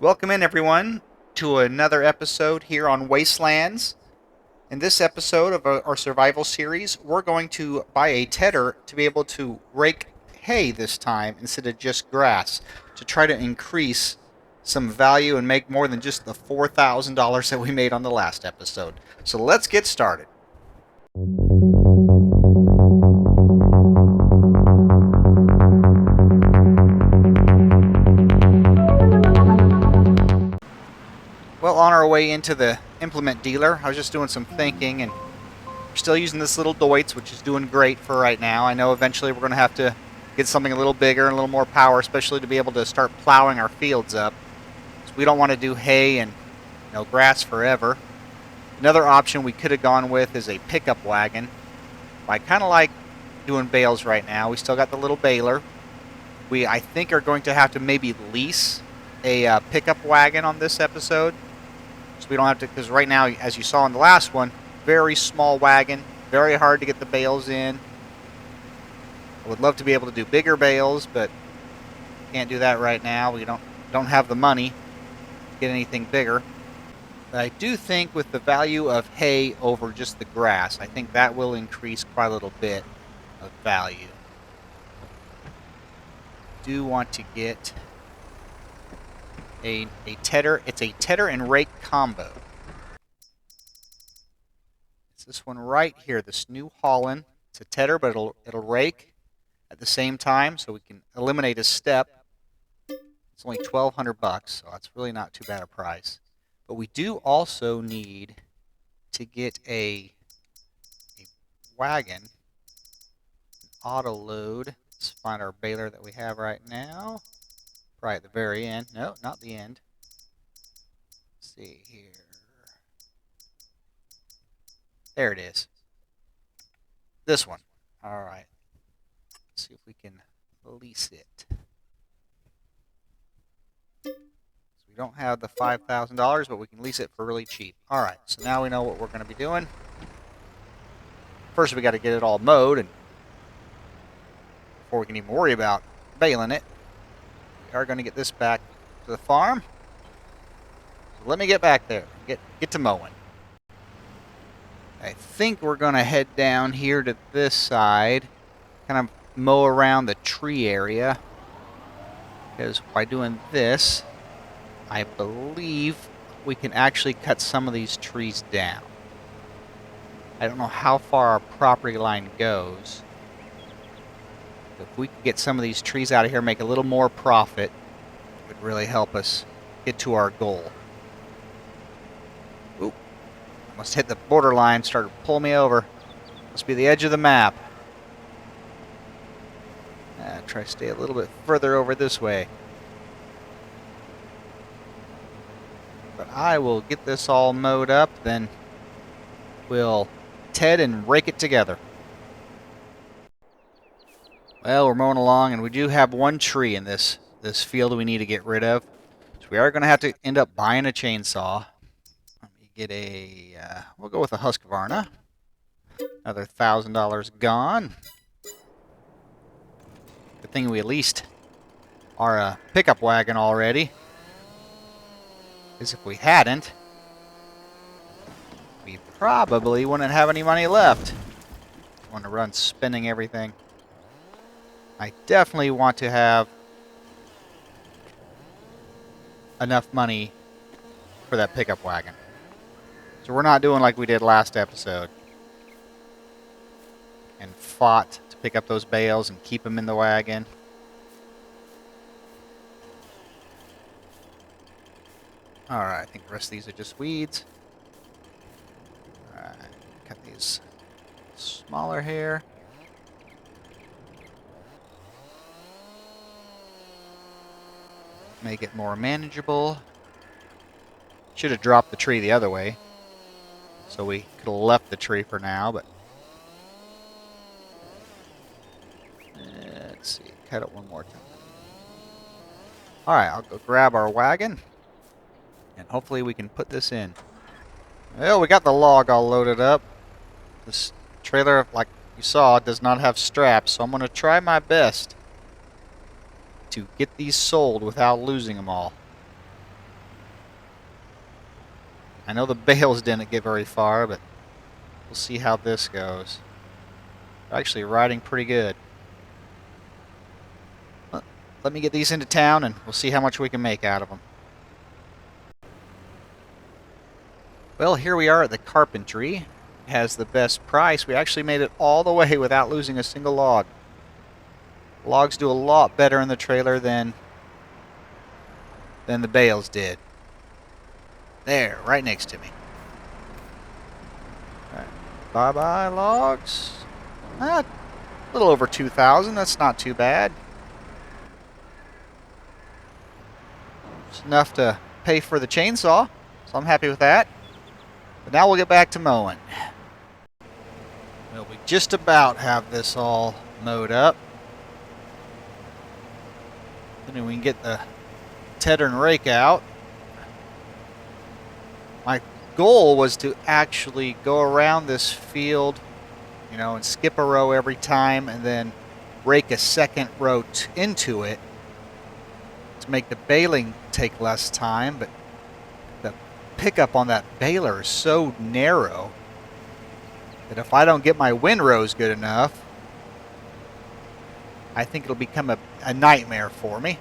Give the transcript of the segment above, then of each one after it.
Welcome in, everyone, to another episode here on Wastelands. In this episode of our survival series, we're going to buy a tedder to be able to rake hay this time instead of just grass to try to increase some value and make more than just the $4,000 that we made on the last episode. So let's get started. Well, on our way into the implement dealer, I was just doing some thinking, and we're still using this little Deutz, which is doing great for right now. I know eventually we're going to have to get something a little bigger and a little more power, especially to be able to start plowing our fields up. So we don't want to do hay and grass forever. Another option we could have gone with is a pickup wagon. I kind of like doing bales right now. We still got the little baler. I think, are going to have to maybe lease a pickup wagon on this episode. So we don't have to, because right now, as you saw in the last one, very small wagon, very hard to get the bales in. I would love to be able to do bigger bales, but can't do that right now. We don't have the money to get anything bigger. But I do think with the value of hay over just the grass, I think that will increase quite a little bit of value. I do want to get a tedder. It's a tedder and rake combo. It's this one right here, this New Holland. It's a tedder, but it'll rake at the same time, so we can eliminate a step. It's only $1,200, so that's really not too bad a price. But we do also need to get a wagon, an auto load. Let's find our baler that we have right now. Right at the very end. No, not the end. Let's see here. There it is. This one. All right. Let's see if we can lease it. So we don't have the $5,000, but we can lease it for really cheap. All right. So now we know what we're going to be doing. First, we got to get it all mowed, and before we can even worry about baling it, we are going to get this back to the farm. So let me get back there. Get to mowing. I think we're going to head down here to this side, kind of mow around the tree area, because by doing this, I believe we can actually cut some of these trees down. I don't know how far our property line goes. If we could get some of these trees out of here, make a little more profit, it would really help us get to our goal. Oop. Almost hit the borderline, started to pull me over. Must be the edge of the map. Try to stay a little bit further over this way. But I will get this all mowed up, then we'll ted and rake it together. Well, we're mowing along, and we do have one tree in this field we need to get rid of. So we are going to have to end up buying a chainsaw. Let me get we'll go with a Husqvarna. Another $1,000 gone. Good thing we at least are a pickup wagon already. Because if we hadn't, we probably wouldn't have any money left. Want to run spending everything. I definitely want to have enough money for that pickup wagon. So we're not doing like we did last episode and fought to pick up those bales and keep them in the wagon. Alright, I think the rest of these are just weeds. Alright, cut these smaller here. Make it more manageable. Should have dropped the tree the other way, so we could have left the tree for now, but let's see, cut it one more time. Alright, I'll go grab our wagon, and hopefully we can put this in. Well, we got the log all loaded up. This trailer, like you saw, does not have straps, so I'm going to try my best to get these sold without losing them all. I know the bales didn't get very far, but we'll see how this goes. They're actually riding pretty good. Let me get these into town, and we'll see how much we can make out of them. Well, here we are at the carpentry. It has the best price. We actually made it all the way without losing a single log. Logs do a lot better in the trailer than the bales did. There, right next to me. Alright. Bye-bye, logs. A little over 2,000. That's not too bad. It's enough to pay for the chainsaw, so I'm happy with that. But now we'll get back to mowing. Well, we just about have this all mowed up. Then we can get the tedder and rake out. My goal was to actually go around this field, you know, and skip a row every time and then rake a second row into it to make the baling take less time, but the pickup on that baler is so narrow that if I don't get my windrows good enough, I think it'll become a nightmare for me.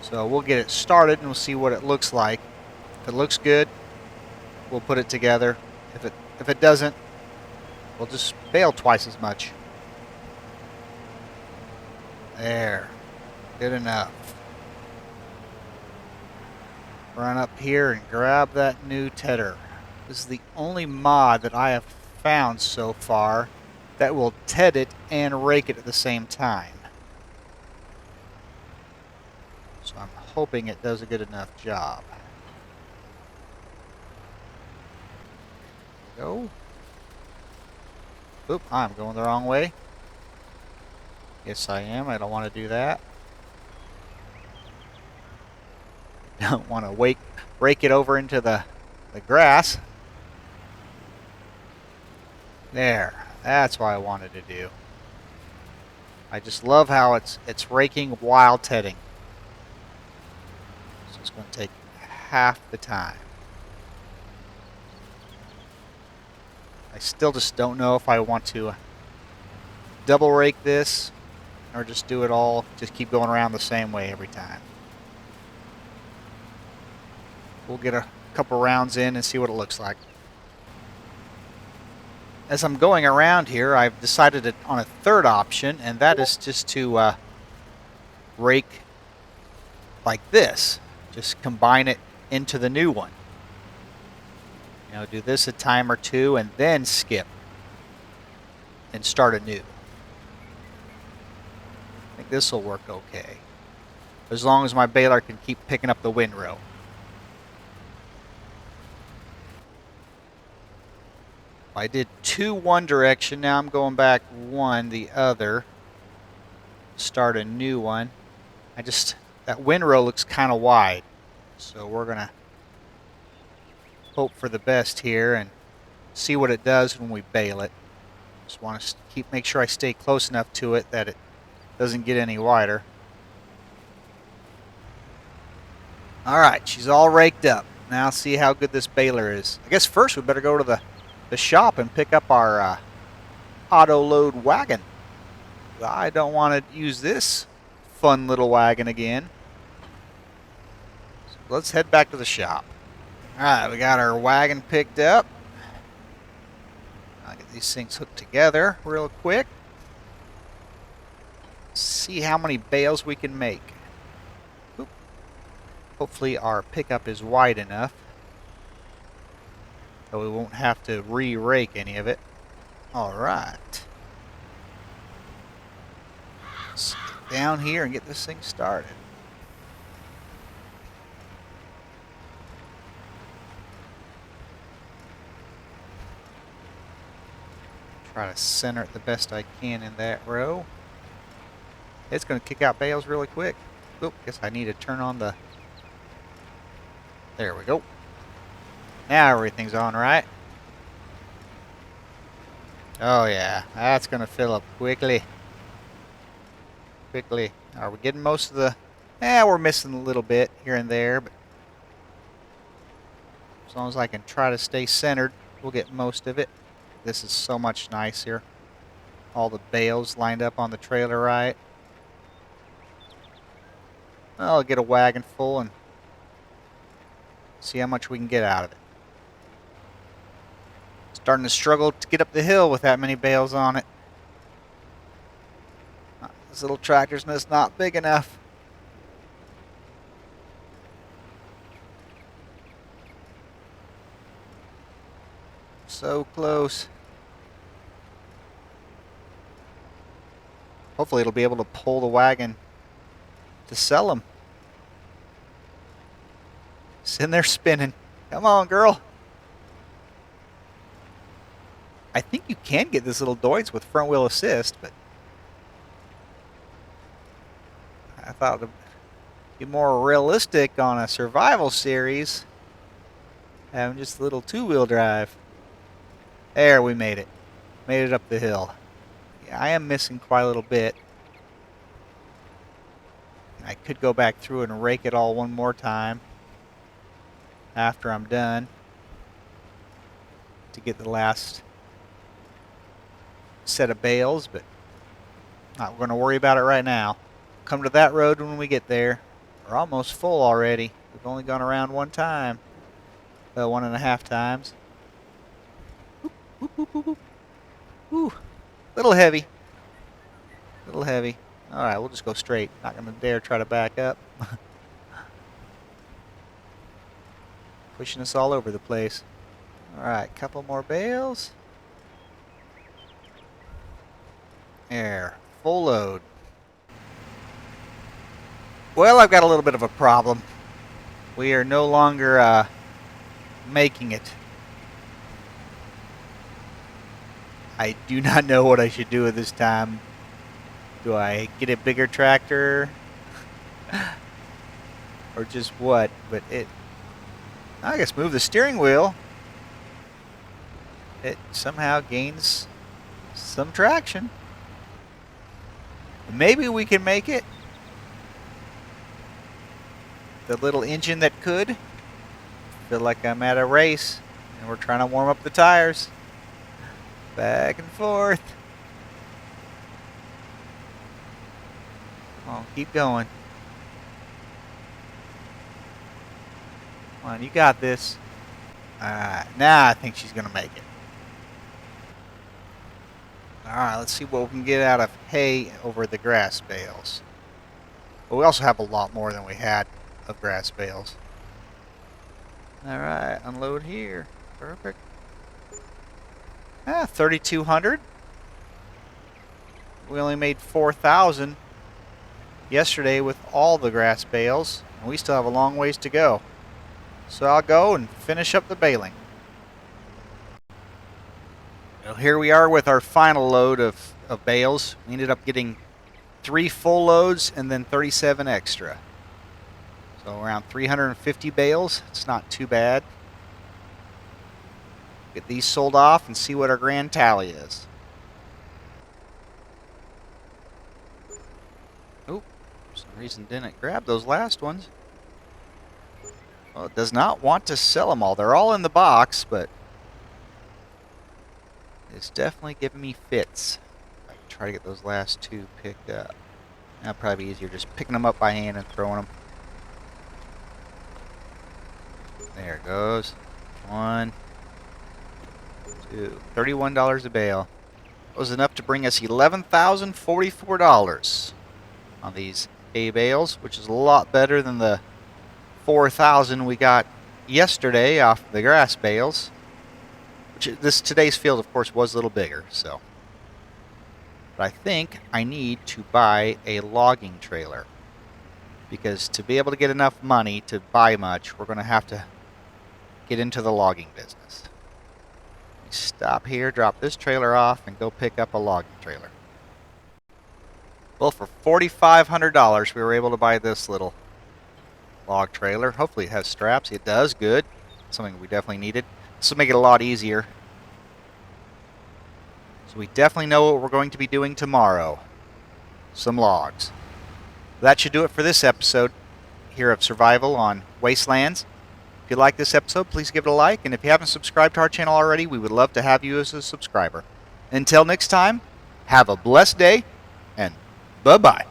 So we'll get it started and we'll see what it looks like. If it looks good, we'll put it together. If it doesn't, we'll just bale twice as much. There. Good enough. Run up here and grab that new tedder. This is the only mod that I have found so far that will ted it and rake it at the same time. So I'm hoping it does a good enough job. Go. Oop, I'm going the wrong way. Yes, I am. I don't want to do that. Don't want to rake it over into the grass. There. That's what I wanted to do. I just love how it's raking while tedding. So it's going to take half the time. I still just don't know if I want to double rake this or just do it all, just keep going around the same way every time. We'll get a couple rounds in and see what it looks like. As I'm going around here, I've decided on a third option, and that is just to rake like this. Just combine it into the new one. You know, do this a time or two and then skip and start anew. I think this will work okay, as long as my baler can keep picking up the windrow. I did 2 one direction, now I'm going back 1 the other. Start a new one. That windrow looks kind of wide, so we're gonna hope for the best here and see what it does when we bale it. Just want to make sure I stay close enough to it that it doesn't get any wider. Alright, she's all raked up. Now see how good this baler is. I guess first we better go to the shop and pick up our auto load wagon. I don't want to use this fun little wagon again. So let's head back to the shop. Alright, we got our wagon picked up. I'll get these things hooked together real quick. See how many bales we can make. Oop. Hopefully our pickup is wide enough so we won't have to re-rake any of it. Alright. Let's get down here and get this thing started. Try to center it the best I can in that row. It's going to kick out bales really quick. Oop, guess I need to turn on the... There we go. Now everything's on right. Oh yeah, that's going to fill up quickly. Quickly. Are we getting most of the... we're missing a little bit here and there, but As long as I can try to stay centered, we'll get most of it. This is so much nicer. All the bales lined up on the trailer right. I'll get a wagon full and see how much we can get out of it. Starting to struggle to get up the hill with that many bales on it. This little tractor's just not big enough. So close. Hopefully it'll be able to pull the wagon to sell them. It's in there spinning. Come on, girl. I think you can get this little Deutz with front wheel assist, but I thought it would be more realistic on a survival series, having just a little two-wheel drive. There, we made it. Made it up the hill. Yeah, I am missing quite a little bit. I could go back through and rake it all one more time after I'm done to get the last set of bales, but not going to worry about it right now. Come to that road when we get there. We're almost full already. We've only gone around one time. 1.5 times. Whoop, whoop, whoop, whoop, whoop. Ooh, little heavy. Little heavy. All right, we'll just go straight. Not going to dare try to back up. Pushing us all over the place. All right, couple more bales. There, full load. Well, I've got a little bit of a problem. We are no longer making it. I do not know what I should do at this time. Do I get a bigger tractor? Or just what? But I guess move the steering wheel. It somehow gains some traction. Maybe we can make it. The little engine that could. Feel like I'm at a race and we're trying to warm up the tires. Back and forth. Come on, keep going. Come on, you got this. Alright, now I think she's going to make it. Alright, let's see what we can get out of hay over the grass bales. But we also have a lot more than we had of grass bales. Alright, unload here. Perfect. 3,200. We only made 4,000 yesterday with all the grass bales, and we still have a long ways to go. So I'll go and finish up the baling. Well, here we are with our final load of bales. We ended up getting 3 full loads and then 37 extra. So around 350 bales. It's not too bad. Get these sold off and see what our grand tally is. Oh, for some reason didn't grab those last ones. Well, it does not want to sell them all. They're all in the box, but it's definitely giving me fits. I can try to get those last 2 picked up. That'll probably be easier just picking them up by hand and throwing them. There it goes. 1, 2, $31 a bale. That was enough to bring us $11,044 on these hay bales, which is a lot better than the 4,000 we got yesterday off the grass bales. Today's field, of course, was a little bigger, so. But I think I need to buy a logging trailer, because to be able to get enough money to buy much, we're going to have to get into the logging business. Stop here, drop this trailer off, and go pick up a logging trailer. Well, for $4,500, we were able to buy this little log trailer. Hopefully it has straps. It does. Good. Something we definitely needed. This will make it a lot easier. So we definitely know what we're going to be doing tomorrow. Some logs. That should do it for this episode here of Survival on Wastelands. If you like this episode, please give it a like, and if you haven't subscribed to our channel already, we would love to have you as a subscriber. Until next time, have a blessed day, and bye-bye.